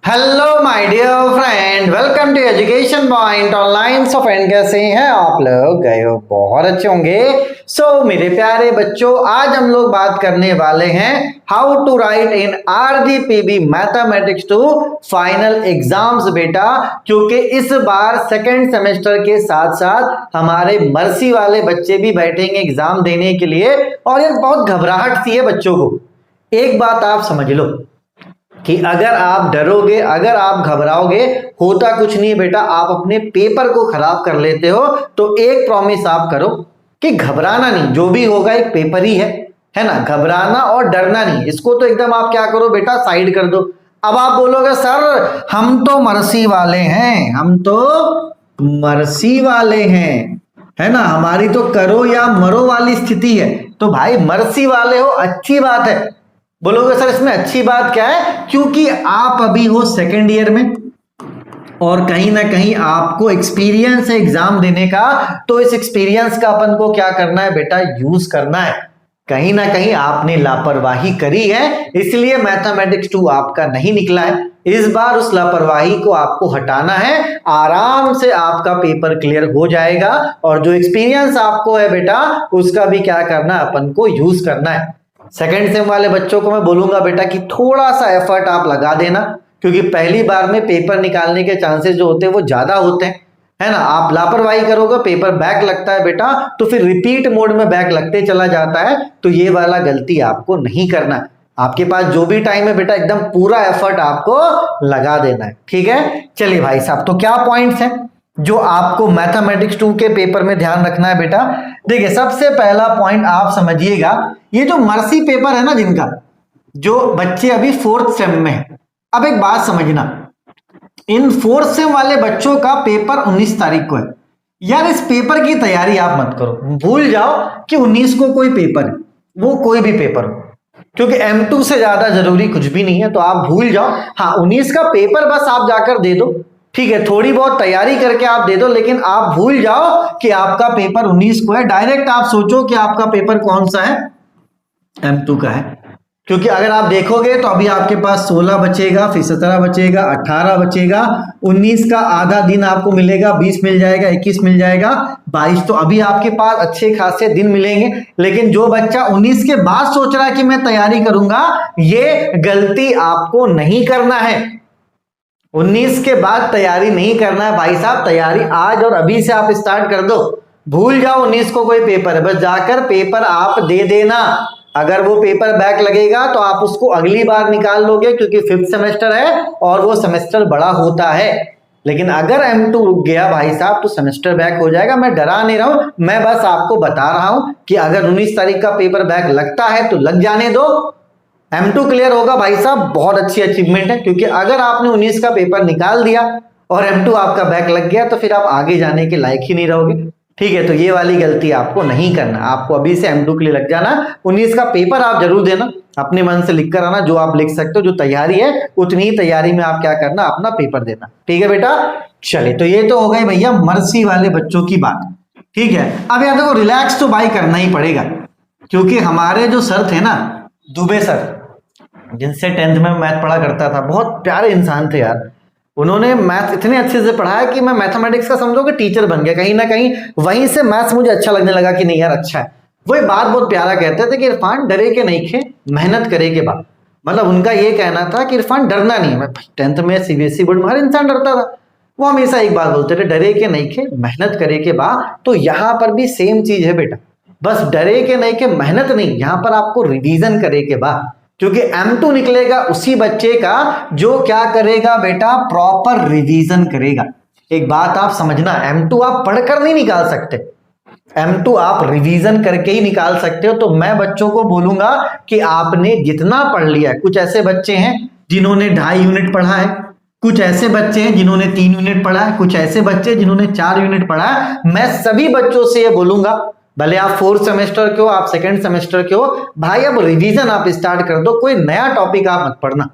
Hello my dear friend, welcome to education point online. So friend, कैसे हैं आप लोग? गए हो बहुत अच्छे होंगे। मेरे प्यारे बच्चों, आज हम लोग बात करने वाले हैं how to write in RDPB mathematics to final exams बेटा। क्योंकि इस बार सेकेंड सेमेस्टर के साथ साथ हमारे मर्सी वाले बच्चे भी बैठेंगे एग्जाम देने के लिए, और ये बहुत घबराहट सी है बच्चों को। एक बात आप समझ लो कि अगर आप डरोगे, अगर आप घबराओगे, होता कुछ नहीं बेटा। आप अपने पेपर को खराब कर लेते हो। तो एक प्रॉमिस आप करो कि घबराना नहीं, जो भी होगा एक पेपर ही है ना। घबराना और डरना नहीं, इसको तो एकदम आप क्या करो बेटा, साइड कर दो। अब आप बोलोगे सर हम तो मर्सी वाले हैं, हम तो मर्सी वाले हैं, है ना, हमारी तो करो या मरो वाली स्थिति है। तो भाई मर्सी वाले हो, अच्छी बात है। बोलोगे सर इसमें अच्छी बात क्या है? क्योंकि आप अभी हो सेकेंड ईयर में और कहीं ना कहीं आपको एक्सपीरियंस है एग्जाम देने का। तो इस एक्सपीरियंस का अपन को क्या करना है बेटा, यूज करना है। कहीं ना कहीं आपने लापरवाही करी है, इसलिए मैथमेटिक्स 2 आपका नहीं निकला है। इस बार उस लापरवाही को आपको हटाना है, आराम से आपका पेपर क्लियर हो जाएगा। और जो एक्सपीरियंस आपको है बेटा, उसका भी क्या करना है, अपन को यूज करना है। सेकेंड सेम वाले बच्चों को मैं बोलूंगा बेटा कि थोड़ा सा एफर्ट आप लगा देना, क्योंकि पहली बार में पेपर निकालने के चांसेस जो होते हैं वो ज्यादा होते हैं, है ना। आप लापरवाही करोगे, पेपर बैक लगता है बेटा, तो फिर रिपीट मोड में बैक लगते चला जाता है। तो ये वाला गलती आपको नहीं करना है। आपके पास जो भी टाइम है बेटा, एकदम पूरा एफर्ट आपको लगा देना है, ठीक है। चलिए भाई साहब, तो क्या पॉइंट्स हैं जो आपको मैथमेटिक्स 2 के पेपर में ध्यान रखना है बेटा? देखिए, सबसे पहला पॉइंट आप समझिएगा, ये जो मर्सी पेपर है ना, जिनका जो बच्चे अभी फोर्थ सेम में है। अब एक बात समझना, इन फोर्थ सेम वाले बच्चों का पेपर 19 तारीख को है। यार इस पेपर की तैयारी आप मत करो, भूल जाओ कि 19 को कोई पेपर है, वो कोई भी पेपर हो, क्योंकि M2 से ज्यादा जरूरी कुछ भी नहीं है। तो आप भूल जाओ। हाँ, 19 का पेपर बस आप जाकर दे दो, ठीक है, थोड़ी बहुत तैयारी करके आप दे दो, लेकिन आप भूल जाओ कि आपका पेपर 19 को है। डायरेक्ट आप सोचो कि आपका पेपर कौन सा है, M2 का है। क्योंकि अगर आप देखोगे तो अभी आपके पास 16 बचेगा, फिर 17 बचेगा, 18 बचेगा, 19 का आधा दिन आपको मिलेगा, 20 मिल जाएगा, 21 मिल जाएगा, 22। तो अभी आपके पास अच्छे खासे दिन मिलेंगे। लेकिन जो बच्चा 19 के बाद सोच रहा है कि मैं तैयारी करूंगा, ये गलती आपको नहीं करना है। 19 के बाद तैयारी नहीं करना है भाई साहब, तैयारी आज और अभी से आप स्टार्ट कर दो। भूल जाओ 19 को कोई पेपर है, बस जाकर पेपर आप दे देना। अगर वो पेपर बैक लगेगा तो आप उसको अगली बार निकाल लोगे, क्योंकि 5th सेमेस्टर है और वो सेमेस्टर बड़ा होता है। लेकिन अगर M2 रुक गया भाई साहब, तो सेमेस्टर बैक हो जाएगा। मैं डरा नहीं रहा हूं, मैं बस आपको बता रहा हूं कि अगर 19 तारीख का पेपर बैक लगता है तो लग जाने दो। M2 क्लियर होगा भाई साहब, बहुत अच्छी अचीवमेंट है। क्योंकि अगर आपने 19 का पेपर निकाल दिया और M2 आपका बैक लग गया, तो फिर आप आगे जाने के लायक ही नहीं रहोगे, ठीक है। तो ये वाली गलती आपको नहीं करना, आपको अभी से M2 के लिए लग जाना। 19 का पेपर आप जरूर देना, अपने मन से लिख कर आना, जो आप लिख सकते हो, जो तैयारी है उतनी ही तैयारी में आप क्या करना, अपना पेपर देना, ठीक है बेटा। चलिए, तो ये तो हो गई भैया मर्सी वाले बच्चों की बात, ठीक है। अब यार देखो, रिलैक्स तो भाई करना ही पड़ेगा, क्योंकि हमारे जो सर थे ना, दुबे सर, जिनसे 10th में मैथ पढ़ा करता था, बहुत प्यारे इंसान थे यार। उन्होंने मैथ इतने अच्छे से पढ़ाया कि मैं मैथमेटिक्स का समझो कि टीचर बन गया। कहीं ना कहीं वहीं से मैथ्स मुझे अच्छा लगने लगा कि नहीं यार अच्छा है। वही बात बहुत प्यारा कहते थे कि इरफान डरे के नहीं खे, मेहनत करे के बाद। मतलब उनका ये कहना था कि इरफान डरना नहीं है। मैं 10th में CBSE बोर्ड में हर इंसान डरता था, वो हमेशा एक बात बोलते थे, डरे के नहीं खे, मेहनत करे के बाद। तो यहाँ पर भी सेम चीज है बेटा, बस डरे के नहीं के, मेहनत नहीं, यहाँ पर आपको रिवीजन करे के बाद। क्योंकि M2 निकलेगा उसी बच्चे का जो क्या करेगा बेटा, प्रॉपर रिवीजन करेगा। एक बात आप समझना, M2 आप पढ़कर नहीं निकाल सकते, M2 आप रिवीजन करके ही निकाल सकते हो। तो मैं बच्चों को बोलूंगा कि आपने जितना पढ़ लिया है, कुछ ऐसे बच्चे हैं जिन्होंने 2.5 यूनिट पढ़ा है, कुछ ऐसे बच्चे हैं जिन्होंने 3 यूनिट पढ़ा है, कुछ ऐसे बच्चे जिन्होंने 4 यूनिट पढ़ा है। मैं सभी बच्चों से ये बोलूंगा, भले आप 4th सेमेस्टर के हो, आप 2nd सेमेस्टर के हो, भाई अब रिवीजन आप स्टार्ट कर दो। कोई नया टॉपिक आप मत पढ़ना,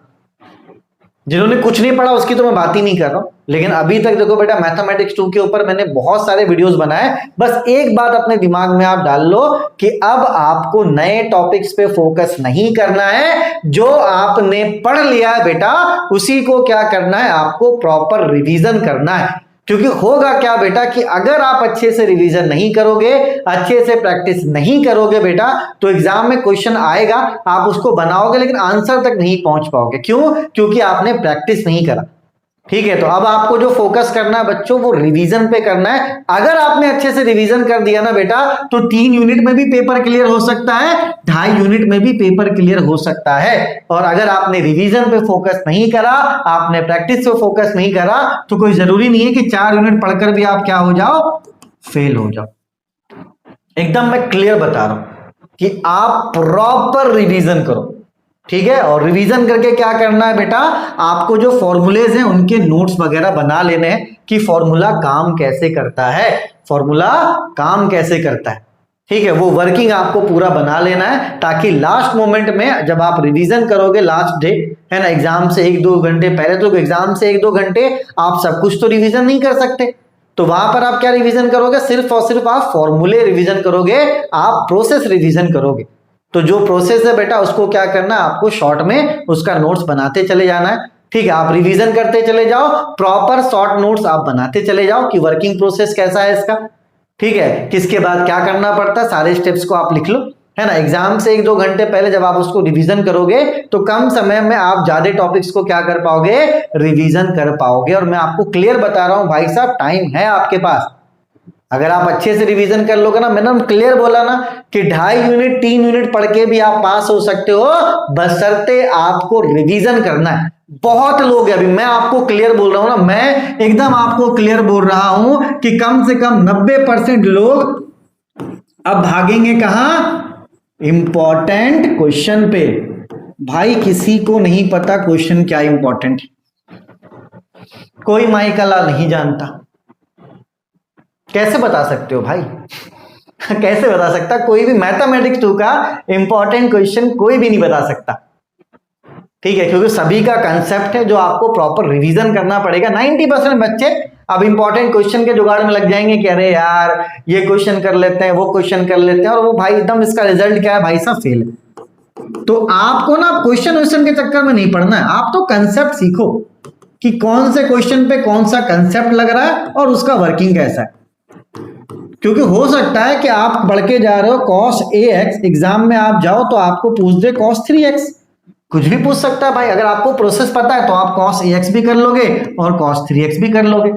जिन्होंने कुछ नहीं पढ़ा उसकी तो मैं बात ही नहीं कर रहा हूं, लेकिन अभी तक देखो बेटा मैथमेटिक्स 2 के ऊपर मैंने बहुत सारे वीडियोस बनाए। बस एक बात अपने दिमाग में आप डाल लो कि अब आपको नए टॉपिक्स पे फोकस नहीं करना है, जो आपने पढ़ लिया है बेटा उसी को क्या करना है, आपको प्रॉपर रिवीजन करना है। क्योंकि होगा क्या बेटा कि अगर आप अच्छे से रिवीजन नहीं करोगे, अच्छे से प्रैक्टिस नहीं करोगे बेटा, तो एग्जाम में क्वेश्चन आएगा, आप उसको बनाओगे लेकिन आंसर तक नहीं पहुंच पाओगे। क्यों? क्योंकि आपने प्रैक्टिस नहीं करा। ठीक है, तो अब आपको जो फोकस करना है बच्चों वो रिवीजन पे करना है। अगर आपने अच्छे से रिवीजन कर दिया ना बेटा तो 3 यूनिट में भी पेपर क्लियर हो सकता है, 2.5 यूनिट में भी पेपर क्लियर हो सकता है। और अगर आपने रिवीजन पे फोकस नहीं करा, आपने प्रैक्टिस पे फोकस नहीं करा, तो कोई जरूरी नहीं है कि 4 यूनिट पढ़कर भी आप क्या हो जाओ, फेल हो जाओ। एकदम मैं क्लियर बता रहा हूं कि आप प्रॉपर रिवीजन करो। ठीक है, और रिवीजन करके क्या करना है बेटा, आपको जो फॉर्मूलेज हैं उनके नोट्स वगैरह बना लेने हैं कि फॉर्मूला काम कैसे करता है, फॉर्मूला काम कैसे करता है। ठीक है, वो वर्किंग आपको पूरा बना लेना है, ताकि लास्ट मोमेंट में जब आप रिवीजन करोगे लास्ट डे है ना, एग्जाम से 1-2 घंटे पहले, तो एग्जाम से 1-2 घंटे आप सब कुछ तो रिवीजन नहीं कर सकते, तो वहां पर आप क्या रिवीजन करोगे, सिर्फ और सिर्फ आप फॉर्मूले रिवीजन करोगे, आप प्रोसेस रिवीजन करोगे। तो जो प्रोसेस है बेटा उसको क्या करना है, आपको शॉर्ट में उसका नोट्स बनाते चले जाना है। ठीक है, आप रिवीजन करते चले जाओ, प्रॉपर शॉर्ट नोट्स आप बनाते चले जाओ कि वर्किंग प्रोसेस कैसा है इसका। ठीक है, किसके बाद क्या करना पड़ता है, सारे स्टेप्स को आप लिख लो, है ना। एग्जाम से 1-2 घंटे पहले जब आप उसको रिवीजन करोगे तो कम समय में आप ज्यादा टॉपिक्स को क्या कर पाओगे, रिवीजन कर पाओगे। और मैं आपको क्लियर बता रहा हूं भाई साहब, टाइम है आपके पास। अगर आप अच्छे से रिवीजन कर लोगे ना, मैंने क्लियर बोला ना कि 2.5 यूनिट 3 यूनिट पढ़ के भी आप पास हो सकते हो, बशर्ते आपको रिवीजन करना है। बहुत लोग हैं, अभी मैं आपको क्लियर बोल रहा हूं ना, मैं एकदम आपको क्लियर बोल रहा हूं कि कम से कम 90% लोग अब भागेंगे कहां, इंपॉर्टेंट क्वेश्चन पे। भाई किसी को नहीं पता क्वेश्चन क्या इंपॉर्टेंट है, कोई माई का लाल नहीं जानता। कैसे बता सकते हो भाई कैसे बता सकता, कोई भी मैथमेटिक्स 2 का इंपॉर्टेंट क्वेश्चन कोई भी नहीं बता सकता। ठीक है, क्योंकि सभी का कंसेप्ट है जो आपको प्रॉपर रिवीजन करना पड़ेगा। 90% बच्चे अब इंपॉर्टेंट क्वेश्चन के जुगाड़ में लग जाएंगे कि अरे यार ये क्वेश्चन कर लेते हैं, वो क्वेश्चन कर लेते हैं, और वो भाई एकदम इसका रिजल्ट क्या है भाई साहब, फेल है। तो आपको ना क्वेश्चन के चक्कर में नहीं पढ़ना है, आप तो कंसेप्ट सीखो कि कौन से क्वेश्चन पे कौन सा कंसेप्ट लग रहा है और उसका वर्किंग कैसा है। क्योंकि हो सकता है कि आप बढ़ के जा रहे हो cos ax, एग्जाम में आप जाओ तो आपको पूछ दे cos 3x, कुछ भी पूछ सकता है भाई। अगर आपको प्रोसेस पता है तो आप cos ax भी कर लोगे और cos 3x भी कर लोगे।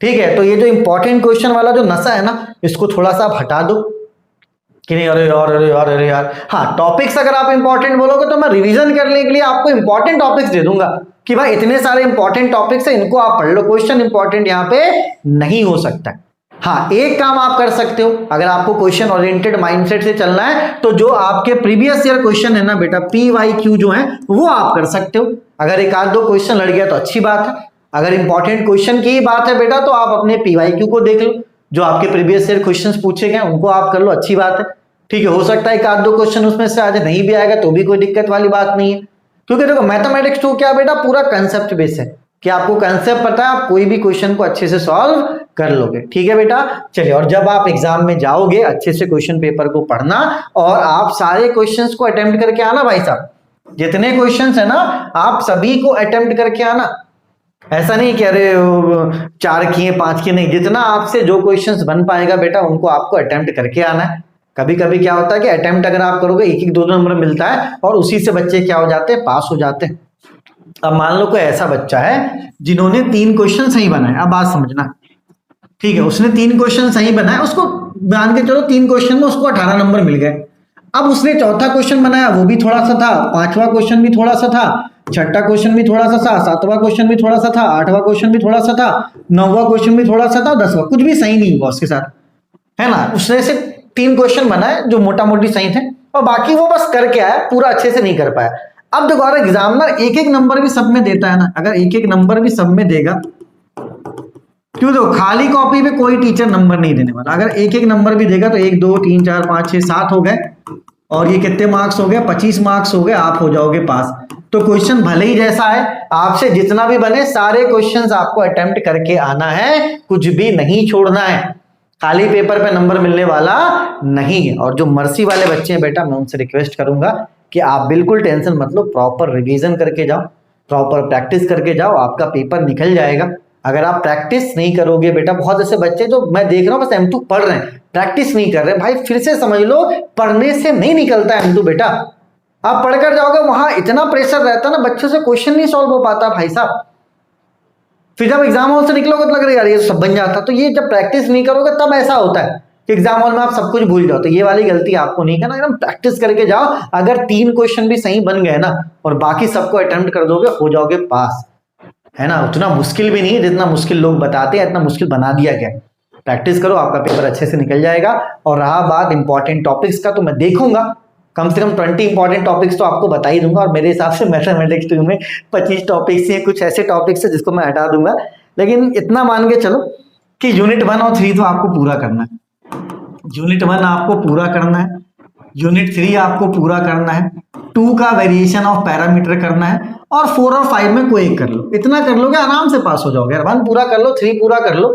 ठीक है, तो ये जो इंपॉर्टेंट क्वेश्चन वाला जो नशा है ना, इसको थोड़ा सा आप हटा दो कि नहीं अरे यार अरे यार अरे यार। हाँ, टॉपिक्स अगर आप इंपॉर्टेंट बोलोगे तो मैं रिवीजन करने के लिए आपको इंपॉर्टेंट टॉपिक्स दे दूंगा कि भाई इतने सारे इंपॉर्टेंट टॉपिक्स है, इनको आप पढ़ लो, क्वेश्चन इंपॉर्टेंट यहाँ पे नहीं हो सकता है। हाँ, एक काम आप कर सकते हो, अगर आपको क्वेश्चन ओरिएंटेड माइंडसेट से चलना है तो जो आपके प्रीवियस ईयर क्वेश्चन है ना बेटा, PYQ जो है वो आप कर सकते हो। अगर एक आध दो क्वेश्चन लड़ गया तो अच्छी बात है। अगर इंपॉर्टेंट क्वेश्चन की ही बात है बेटा तो आप अपने PYQ को देख लो, जो आपके प्रीवियस ईयर क्वेश्चन पूछे गए उनको आप कर लो, अच्छी बात है। ठीक है, हो सकता है एक आध दो क्वेश्चन उसमें से आज नहीं भी आएगा तो भी कोई दिक्कत वाली बात नहीं है, क्योंकि देखो मैथमेटिक्स 2 क्या बेटा, पूरा कंसेप्ट बेस है कि आपको कंसेप्ट पता है, आप कोई भी क्वेश्चन को अच्छे से सॉल्व कर लोगे। ठीक है बेटा, चलिए। और जब आप एग्जाम में जाओगे अच्छे से क्वेश्चन पेपर को पढ़ना और आप सारे क्वेश्चंस को अटेम्प्ट करके आना भाई साहब, जितने क्वेश्चंस है ना आप सभी को अटेम्प्ट करके आना। ऐसा नहीं कि अरे 4 किए 5 किए, नहीं, जितना आपसे जो क्वेश्चंस बन पाएगा बेटा उनको आपको अटेम्प्ट करके आना है। कभी कभी क्या होता है कि अटेम्प्ट अगर आप करोगे 1-1 2-2 नंबर मिलता है और उसी से बच्चे क्या हो जाते हैं, पास हो जाते हैं। अब मान लो कोई ऐसा बच्चा है जिन्होंने 3 क्वेश्चन सही बनाए, अब बात समझना। ठीक है, उसने 3 क्वेश्चन सही बनाए, उसको मान के चलो 3 क्वेश्चन में उसको 18 नंबर मिल गए। अब उसने चौथा क्वेश्चन बनाया, वो भी थोड़ा सा था, 5वां क्वेश्चन भी थोड़ा सा था, 6ठा क्वेश्चन भी थोड़ा सा था, 7वां क्वेश्चन भी थोड़ा सा था, 8वां क्वेश्चन भी थोड़ा सा था, 9वां क्वेश्चन भी थोड़ा सा था, 10वां कुछ भी सही नहीं हुआ उसके साथ, है ना। उसने से 3 क्वेश्चन बनाए जो मोटा मोटी सही थे और बाकी वो बस करके आया, पूरा अच्छे से नहीं कर पाया। अब देखो अगर एग्जामिनर 1-1 नंबर भी सब में देता है ना, अगर 1-1 नंबर भी सब में देगा, क्यों, देखो खाली कॉपी पे कोई टीचर नंबर नहीं देने वाला। अगर 1-1 नंबर भी देगा तो 1 2 3 4 5 6 7 हो गए, और ये कितने मार्क्स हो गए, 25 मार्क्स हो गए, आप हो जाओगे पास। तो क्वेश्चन भले ही जैसा है, आपसे जितना भी बने सारे क्वेश्चंस आपको अटेम्प्ट करके आना है, कुछ भी नहीं छोड़ना है, खाली पेपर पे नंबर मिलने वाला नहीं है। और जो मर्सी वाले बच्चे हैं बेटा, मैं उनसे रिक्वेस्ट करूंगा कि आप बिल्कुल टेंशन मत लो, प्रॉपर रिवीजन करके जाओ, प्रॉपर प्रैक्टिस करके जाओ, आपका पेपर निकल जाएगा। अगर आप प्रैक्टिस नहीं करोगे बेटा, बहुत ऐसे बच्चे जो मैं देख रहा हूँ बस M2 पढ़ रहे हैं, प्रैक्टिस नहीं कर रहे भाई, फिर से समझ लो, पढ़ने से नहीं निकलता M2 बेटा। आप पढ़कर जाओगे, वहां इतना प्रेशर रहता है ना, बच्चों से क्वेश्चन नहीं सॉल्व हो पाता भाई साहब। फिर जब एग्जाम हॉल से निकलोगे तो लग रहा है यार ये सब बन जाता। तो ये जब प्रैक्टिस नहीं करोगे तब ऐसा होता है कि एग्जाम हॉल में आप सब कुछ भूल जाओ। तो ये वाली गलती आपको नहीं करना, एकदम प्रैक्टिस करके जाओ। अगर 3 क्वेश्चन भी सही बन गए ना और बाकी सबको अटेम्प्ट कर दोगे, हो जाओगे पास, है ना। उतना मुश्किल भी नहीं है जितना मुश्किल लोग बताते हैं, इतना मुश्किल बना दिया गया। प्रैक्टिस करो, आपका पेपर अच्छे से निकल जाएगा। और रहा बात इंपॉर्टेंट टॉपिक्स का, तो मैं देखूंगा कम से कम 20 इंपॉर्टेंट टॉपिक्स तो आपको बता ही दूंगा। और मेरे हिसाब से मैथमेटिक्स 2 में 25 टॉपिक्स हैं, कुछ ऐसे टॉपिक्स है जिसको मैं हटा दूंगा। लेकिन इतना मान के चलो कि यूनिट 1 और 3 तो आपको पूरा करना है। यूनिट 1 आपको पूरा करना है, यूनिट 3 आपको पूरा करना है, 2 का वेरिएशन ऑफ पैरामीटर करना है, और 4 और 5 में कोई एक कर लो। इतना कर लोगे आराम से पास हो जाओगे। 1 पूरा कर लो, 3 पूरा कर लो,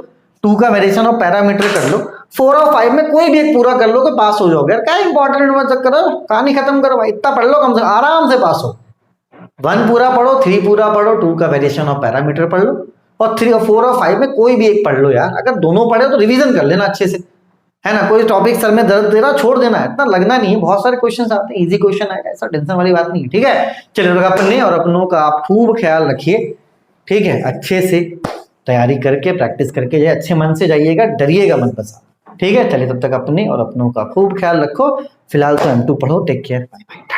2 का वेरिएशन ऑफ पैरामीटर कर लो, 4 और 5 में कोई भी एक पूरा कर लो, पास हो जाओगे। क्या इंपॉर्टेंट करो, कहानी खत्म करो भाई, इतना पढ़ लो कम से कम, आराम से पास हो। 1 पूरा पढ़ो, 3 पूरा पढ़ो, 2 का वेरिएशन ऑफ पैरामीटर पढ़ लो, और 3 और 4 और 5 में कोई भी एक पढ़ लो यार। अगर दोनों पढ़े तो रिवीजन कर लेना अच्छे से, है ना। कोई टॉपिक सर में दर्द दे रहा छोड़ देना है, इतना लगना नहीं है। बहुत सारे क्वेश्चंस आते हैं, इजी क्वेश्चन आएगा, ऐसा टेंशन वाली बात नहीं है, ठीक है। चलिए अपने और अपनों का आप खूब ख्याल रखिए, ठीक है। अच्छे से तैयारी करके प्रैक्टिस करके जाए, अच्छे मन से जाइएगा, डरिएगा मत बस, ठीक है। चलिए तब तक अपने और अपनों का खूब ख्याल रखो। फिलहाल तो M2 पढ़ो, टेक केयर, बाय बाय।